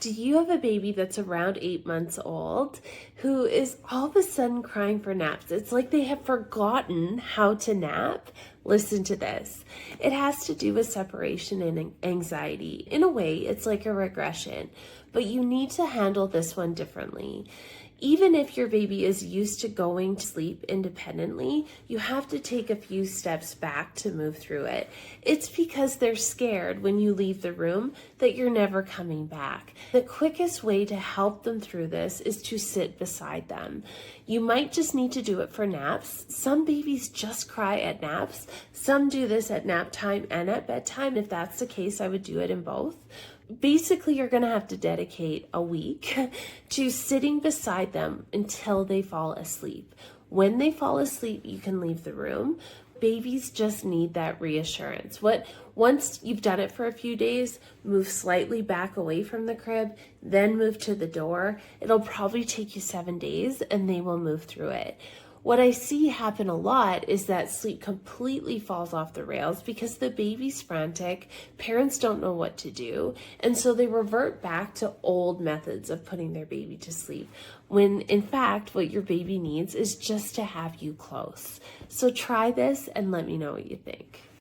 Do you have a baby that's around 8 months old who is all of a sudden crying for naps? It's like they have forgotten how to nap. Listen to this. It has to do with separation and anxiety. In a way, it's like a regression, but you need to handle this one differently. Even if your baby is used to going to sleep independently, you have to take a few steps back to move through it. It's because they're scared when you leave the room that you're never coming back. The quickest way to help them through this is to sit beside them. You might just need to do it for naps. Some babies just cry at naps. Some do this at nap time and at bedtime. If that's the case, I would do it in both. Basically, you're going to have to dedicate a week to sitting beside them until they fall asleep. When they fall asleep, you can leave the room. Babies just need that reassurance. Once you've done it for a few days, move slightly back away from the crib, then move to the door. It'll probably take you 7 days and they will move through it. What I see happen a lot is that sleep completely falls off the rails because the baby's frantic, parents don't know what to do, and so they revert back to old methods of putting their baby to sleep, when in fact what your baby needs is just to have you close. So try this and let me know what you think.